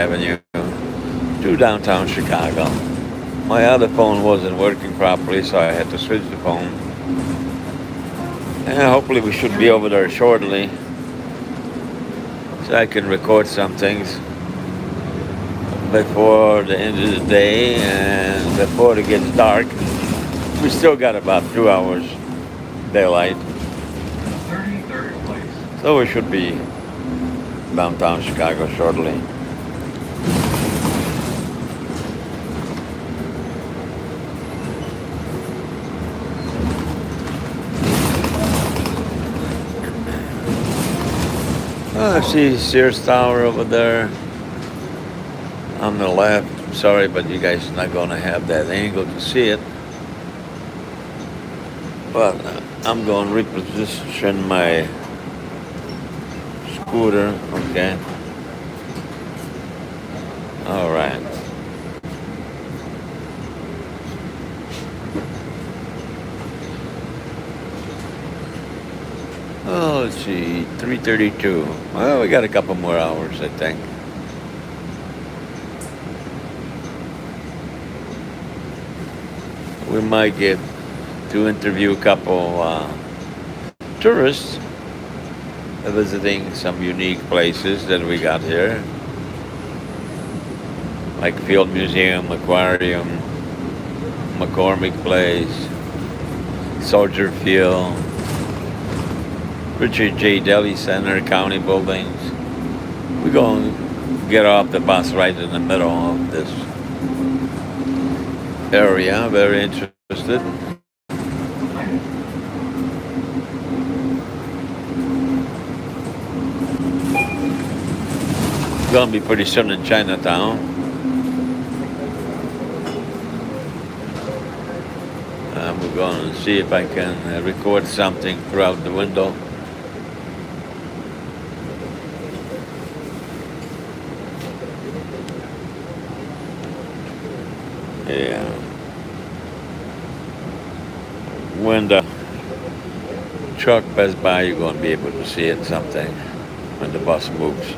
Avenue to downtown Chicago. My other phone wasn't working properly, so I had to switch the phone. And hopefully we should be over there shortly so I can record some things before the end of the day and before it gets dark. We still got about 2 hours daylight. So we should be downtown Chicago shortly. Oh, I see Sears Tower over there on the left. I'm sorry, but you guys are not going to have that angle to see it. But I'm going to reposition my scooter. Okay. All right. Oh, let's see, 3:32. Well, we got a couple more hours, I think. We might get to interview a couple tourists visiting some unique places that we got here, like Field Museum, Aquarium, McCormick Place, Soldier Field, Richard J. Deli Center, County Buildings. We're going to get off the bus right in the middle of this area. Very interested. Going to be pretty soon in Chinatown. We're going to see if I can record something throughout the window. Yeah. When the truck passes by, you're going to be able to see it, something, when the bus moves.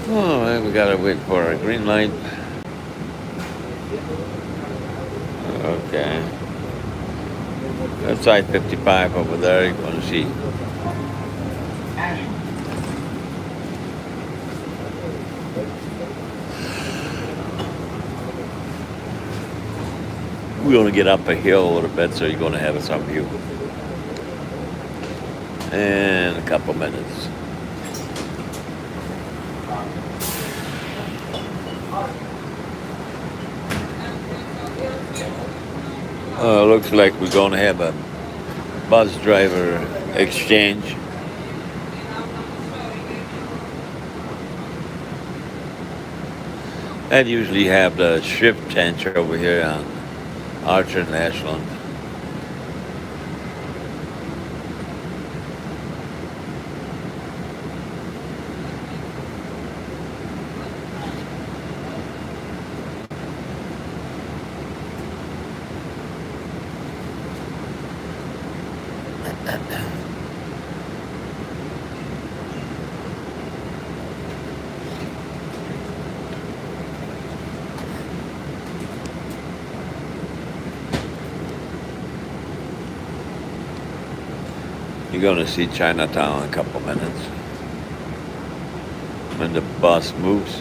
All right, we gotta wait for a green light. Okay. That's I-55 over there. You're gonna see. We're gonna get up a hill a little bit, so you're gonna have some view. In a couple minutes. Looks like we're going to have a bus driver exchange. I'd usually have the shift change over here on Archer and Ashland. You're going to see Chinatown in a couple minutes when the bus moves.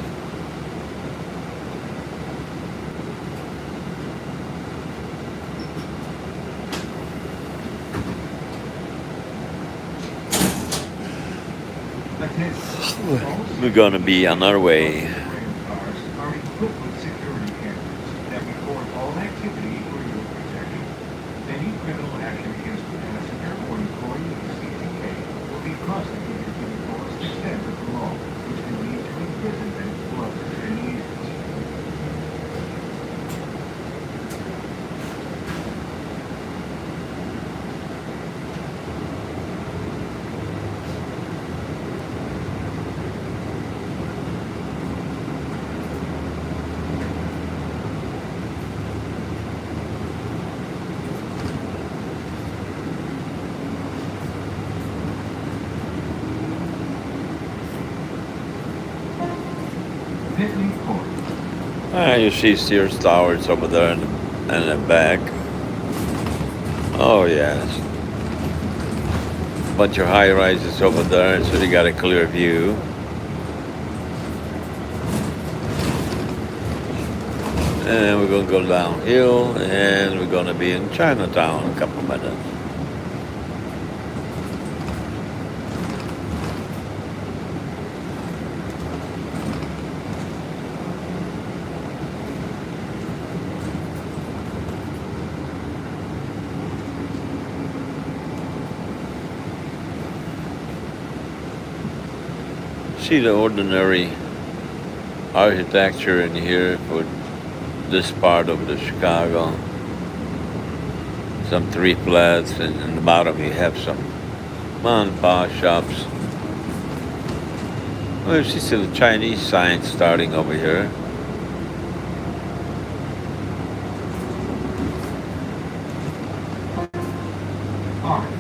We're going to be on our way. Picnic Court. You see Sears Towers over there in the back. Oh yes. Bunch of high rises over there, so you got a clear view. And we're gonna go downhill, and we're gonna be in Chinatown in a couple minutes. See the ordinary architecture in here for this part of the Chicago. Some three flats, and in the bottom you have some mom and pop shops. Well, you see the Chinese sign starting over here. Orange.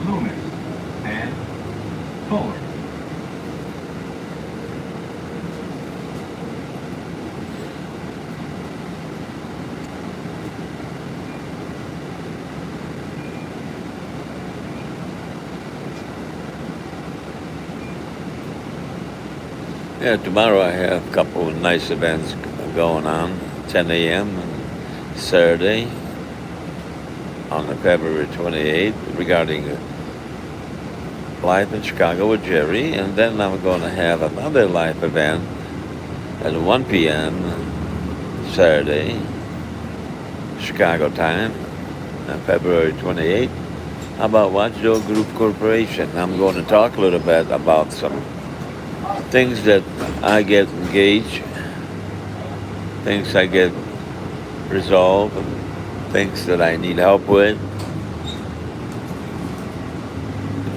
Loomis. And Fuller. Yeah, tomorrow I have a couple of nice events going on. 10 a.m. on Saturday on the February 28th regarding life in Chicago with Jerry. And then I'm going to have another live event at 1 p.m. Saturday, Chicago time, on February 28th, about Watchdog Group Corporation. I'm going to talk a little bit about some things that I get engaged, things I get resolved, and things that I need help with.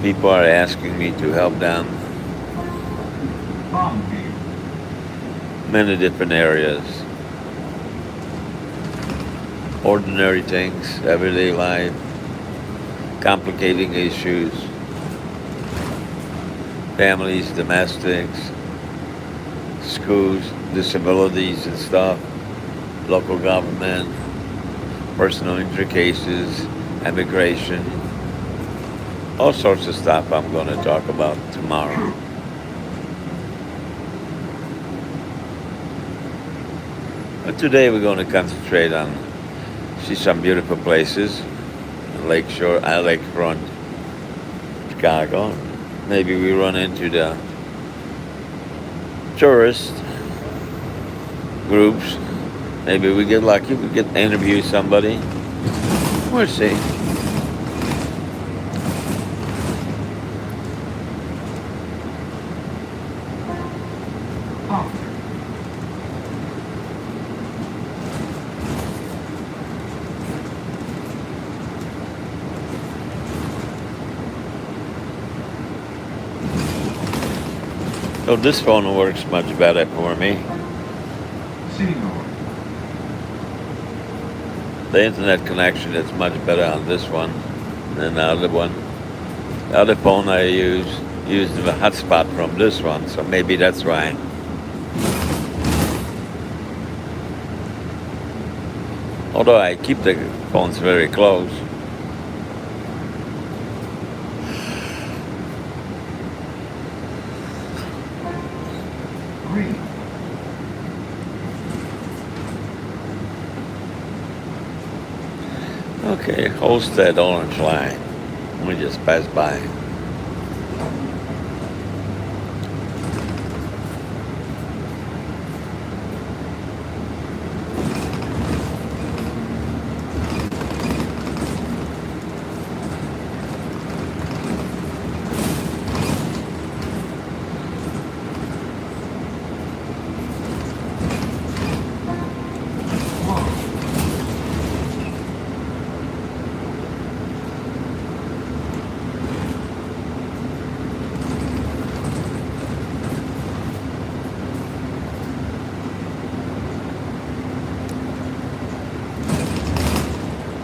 People are asking me to help them many different areas. Ordinary things, everyday life, complicating issues, families, domestics, schools, disabilities and stuff, local government, personal injury cases, immigration, all sorts of stuff I'm going to talk about tomorrow. But today we're going to concentrate on see some beautiful places, Lakeshore, Lakefront, Chicago. Maybe we run into the tourist groups. Maybe we get lucky, we get to interview somebody. We'll see. So this phone works much better for me. The internet connection is much better on this one than the other one. The other phone I used the hotspot from this one, so maybe that's why. Although I keep the phones very close. Okay, Holstead Orange Line. We just passed by.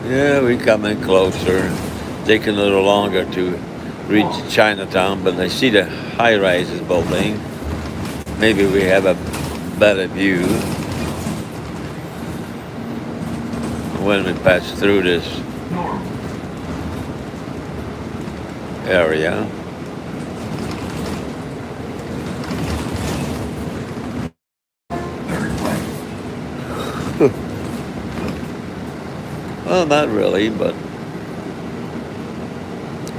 Yeah, we come in closer. Taking a little longer to reach Chinatown, but I see the high-rises building. Maybe we have a better view when we pass through this North. area. Third place. Well, not really, but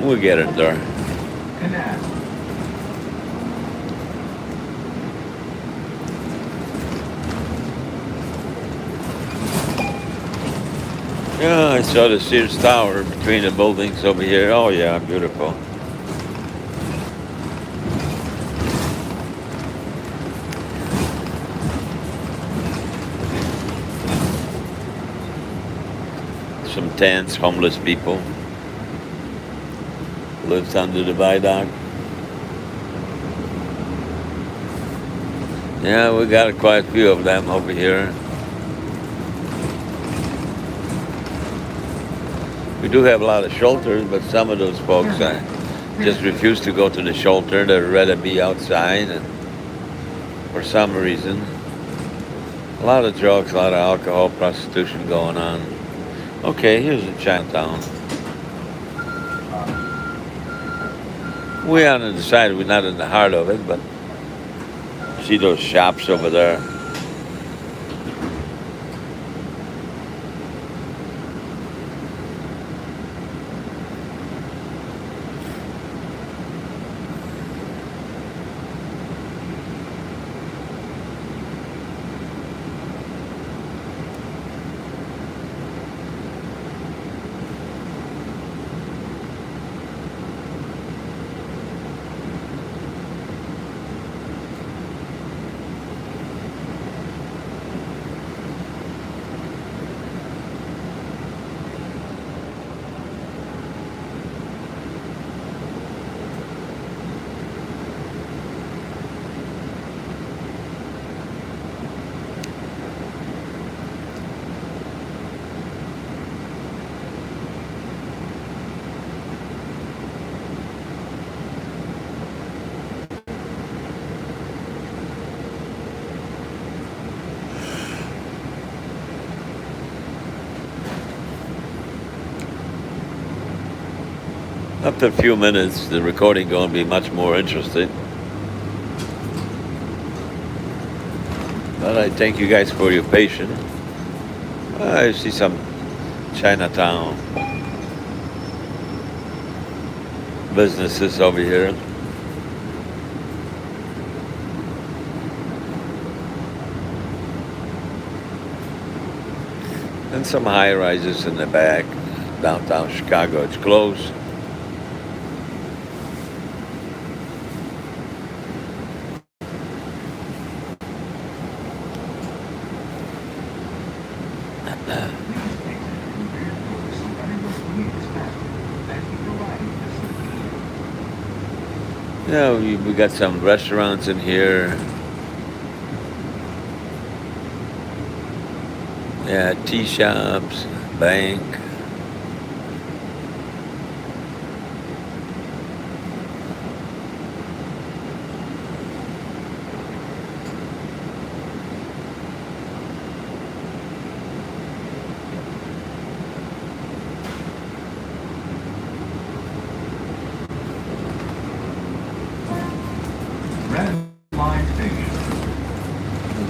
we'll get it there. Canal. Yeah, I saw the Sears Tower between the buildings over here. Oh yeah, beautiful. Some tents, homeless people. Lives under the viaduct. Yeah, we got quite a few of them over here. We do have a lot of shelters, but some of those folks just refuse to go to the shelter. They'd rather be outside, and for some reason. A lot of drugs, a lot of alcohol, prostitution going on. Okay, here's the Chinatown. We're on the side, we're not in the heart of it, but see those shops over there. After a few minutes, the recording going to be much more interesting. But I thank you guys for your patience. I see some Chinatown businesses over here. And some high rises in the back. Downtown Chicago, it's closed. Yeah, we got some restaurants in here. Yeah, tea shops, bank. Red line station.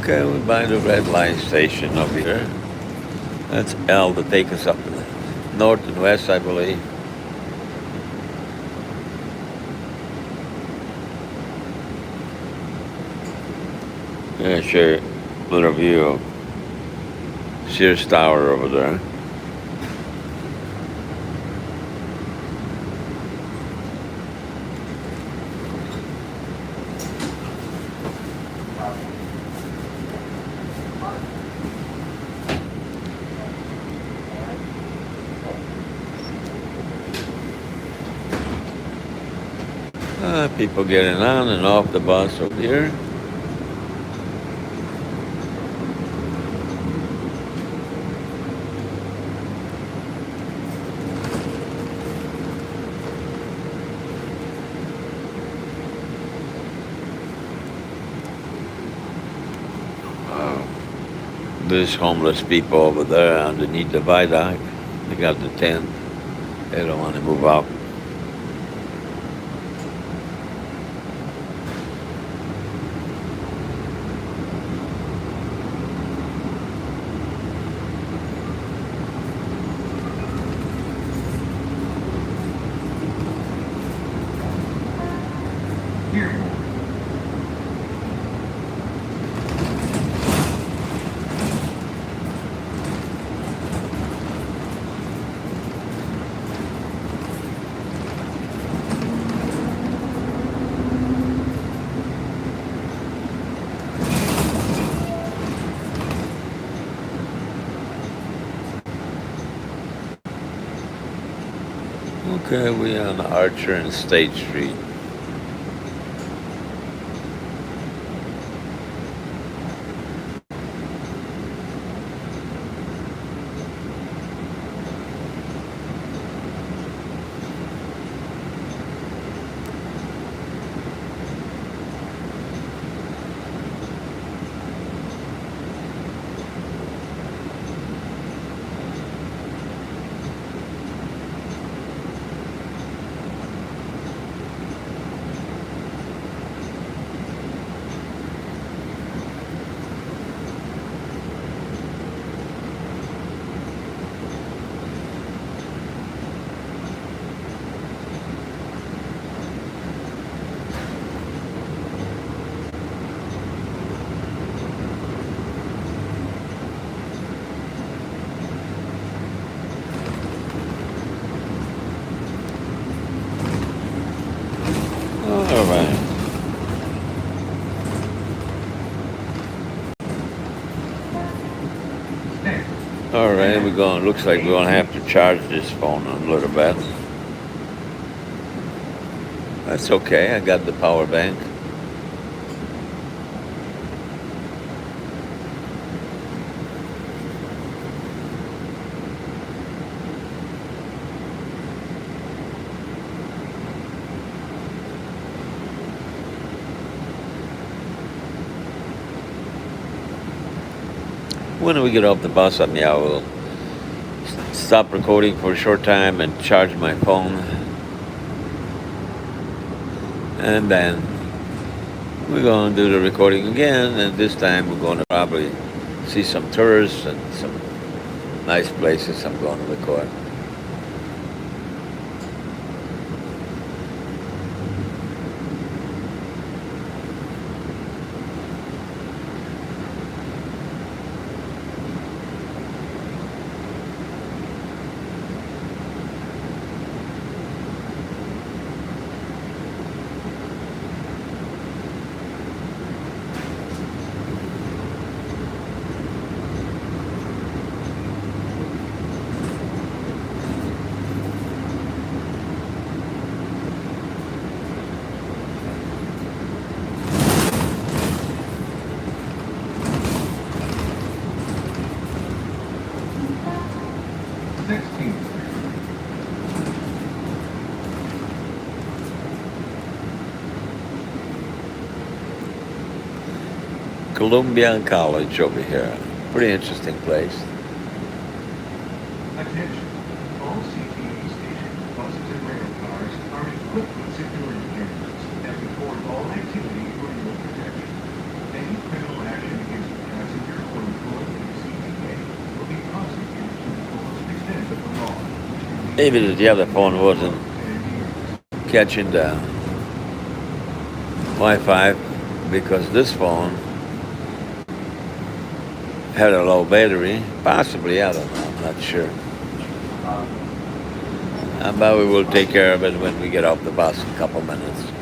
Okay, we're by the red line station over here. That's L to take us up north and west, I believe. Yeah, sure. Little view of Sears Tower over there. People getting on and off the bus over here. There's homeless people over there underneath the viaduct. They got the tent. They don't want to move out. Dearborn. Okay, we on Archer and State Street. All right. Next. All right, we're going. Looks like we're gonna have to charge this phone a little bit. That's okay. I got the power bank. When we get off the bus, I will stop recording for a short time and charge my phone, and then we're going to do the recording again. And this time we're going to probably see some tourists and some nice places I'm going to record. Columbia College over here. Pretty interesting place. Attention. All CTE stations, buses, and rail cars are equipped with security cameras that record all activity for your protection. Any criminal action against a passenger or employee of CTA will be prosecuted to the fullest extent of the law. Maybe the other phone wasn't catching the Wi-Fi because this phone had a low battery. Possibly, I don't know. I'm not sure. But we will take care of it when we get off the bus in a couple minutes.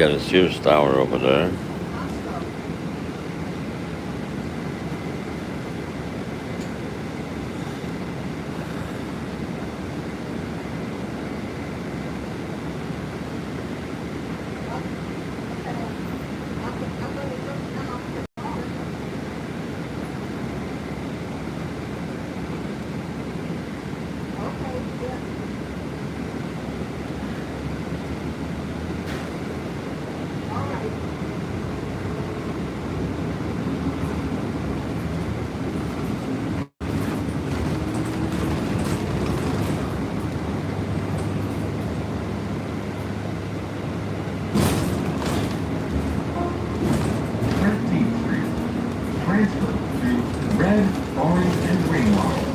got a Sears Tower over there. Transfer to red, orange, and green line.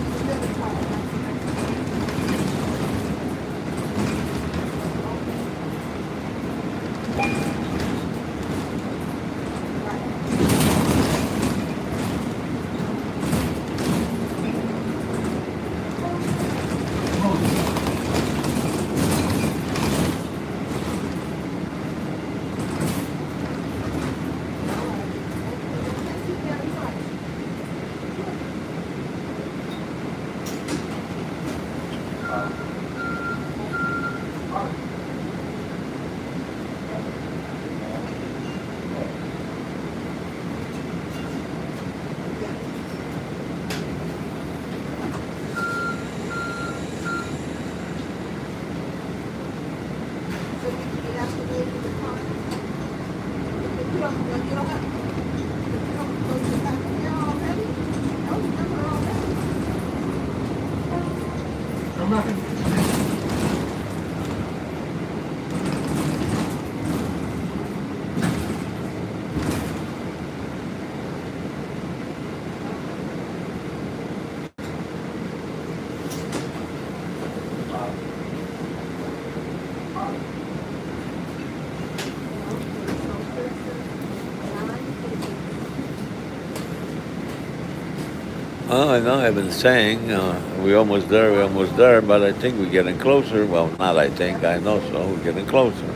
Oh, I know I've been saying we're almost there, but I think we're getting closer. Well, not I think, I know so. We're getting closer.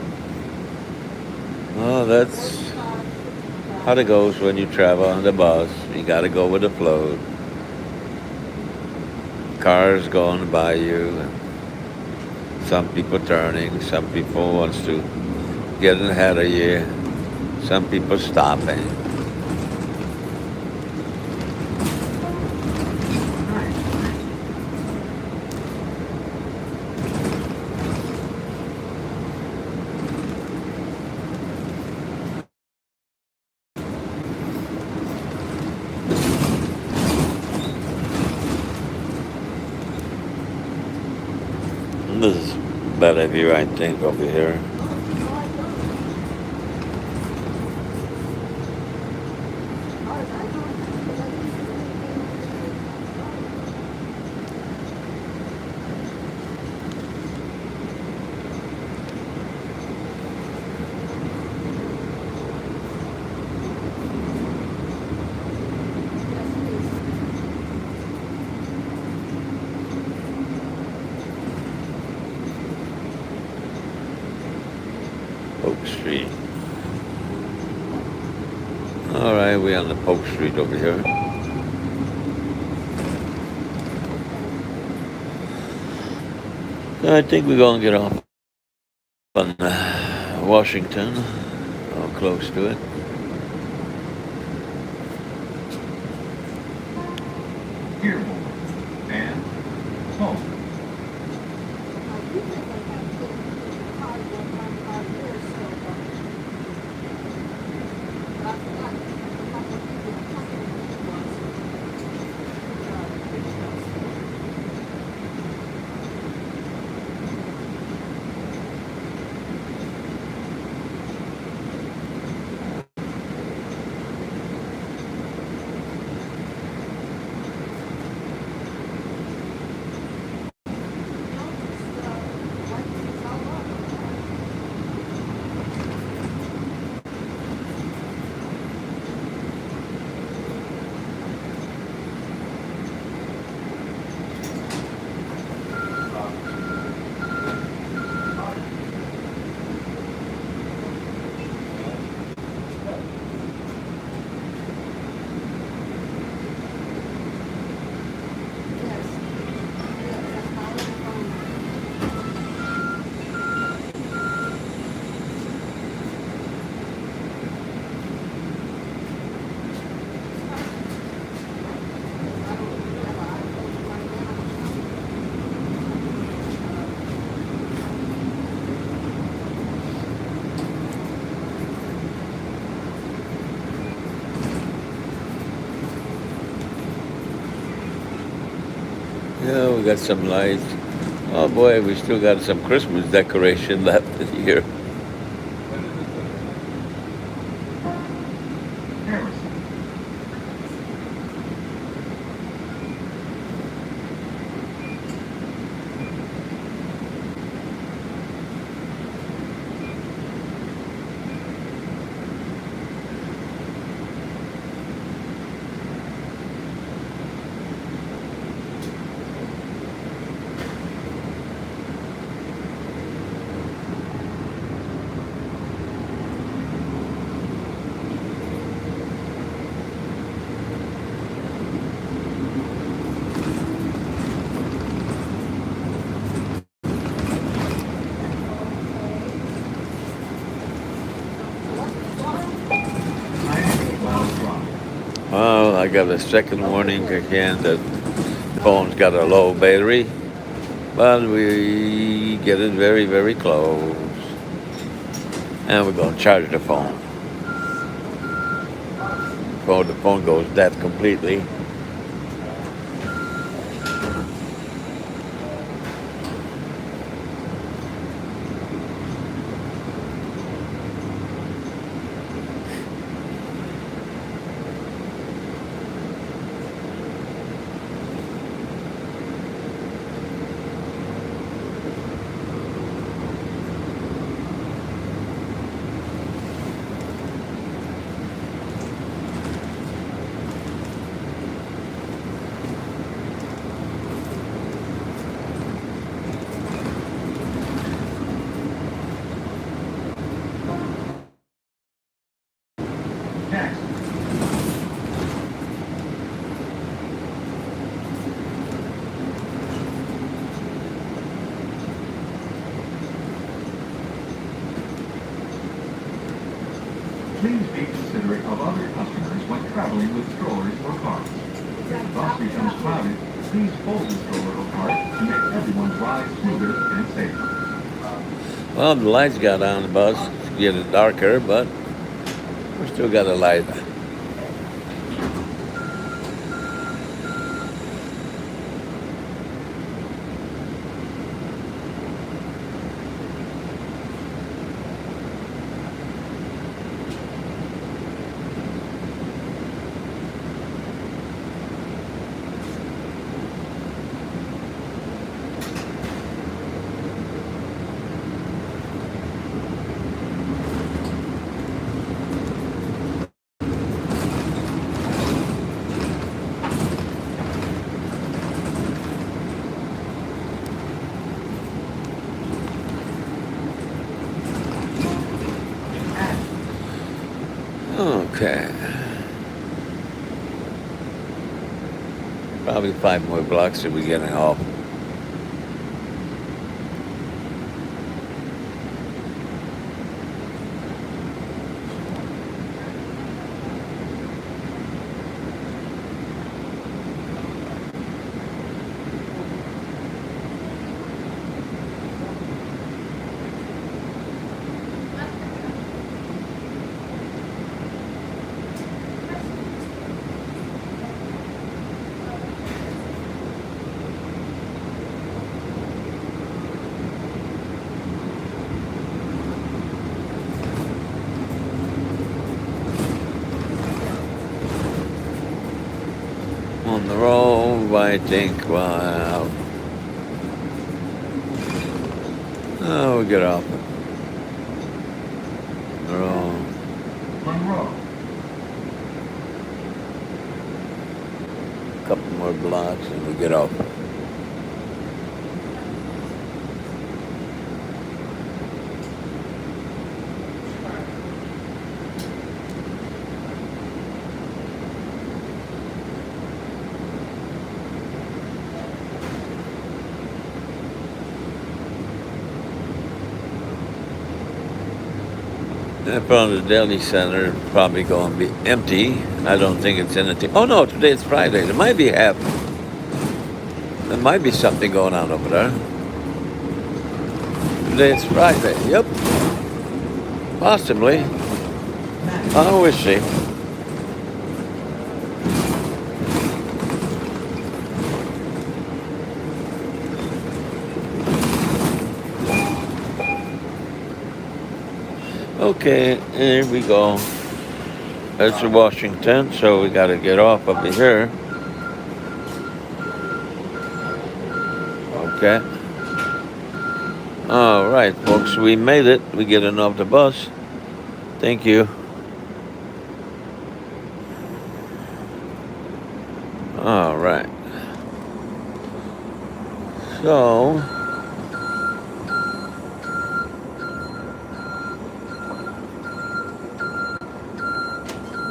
Oh, that's how it goes when you travel on the bus. You got to go with the flow. Cars going by you, and some people turning, some people wants to get ahead of you, some people stopping. This is a better view, I think, over here. Polk Street. All right, we're on the Polk Street over here. I think we're going to get off on Washington, or close to it. Earborn and Polk. Yeah, we got some lights. Oh boy, we still got some Christmas decoration left here. Harrison. Well, I got a second warning again that the phone's got a low battery, but we get it very, very close. And we're going to charge the phone. Before the phone goes dead completely. Next. Please be considerate of other customers when traveling with strollers or carts. If the bus becomes crowded, please fold the stroller or cart to make everyone's ride smoother and safer. Well, the lights got on the bus. It's getting darker, but we still got a light. Okay. Probably 5 more blocks and we're getting off. On the road, I think, wow. Oh, we get off. The road. Monroe. A couple more blocks and we get off. In front of the deli center, probably going to be empty. I don't think it's anything. Oh no, today it's Friday. There might be There might be something going on over there. Today it's Friday. Yep. Possibly. Oh, we'll see. Okay, here we go. That's Washington, so we got to get off over here. Okay. All right, folks, we made it. We getting off the bus. Thank you. All right. So,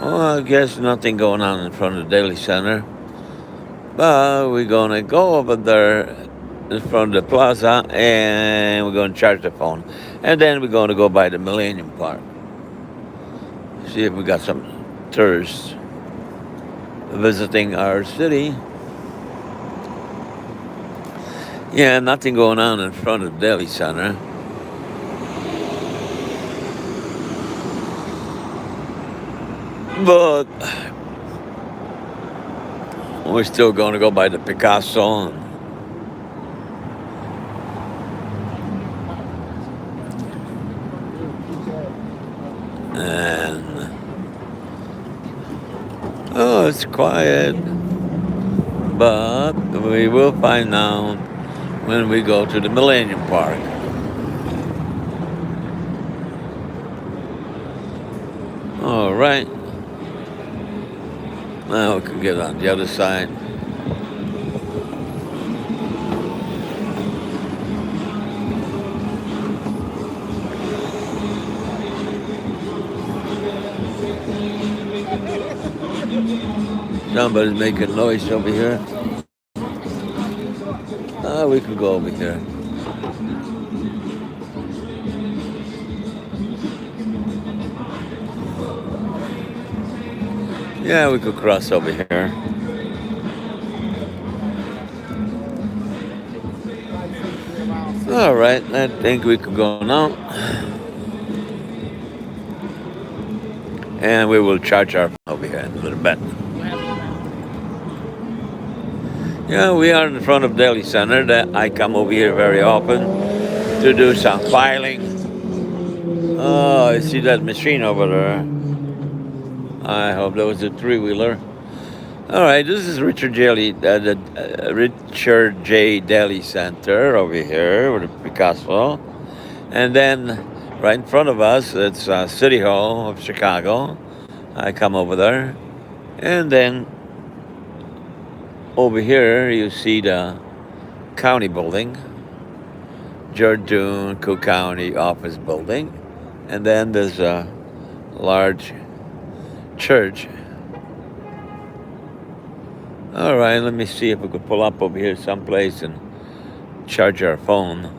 well, I guess nothing going on in front of the Daily Center. But we're going to go over there in front of the plaza and we're going to charge the phone. And then we're going to go by the Millennium Park. See if we got some tourists visiting our city. Yeah, nothing going on in front of the Daily Center. But we're still going to go by the Picasso. And oh, it's quiet. But we will find out when we go to the Millennium Park. All right. Now we can get on the other side. Somebody's making noise over here. We can go over here. Yeah, we could cross over here. All right, I think we could go now. And we will charge our phone over here in a little bit. Yeah, we are in front of Daily Center. That I come over here very often to do some filing. Oh, I see that machine over there. I hope that was a three-wheeler. All right, this is Richard J. Daly Center over here with Picasso. And then right in front of us, it's City Hall of Chicago. I come over there. And then over here, you see the county building, George Dune, Cook County office building. And then there's a large church. All right, let me see if we could pull up over here someplace and charge our phone.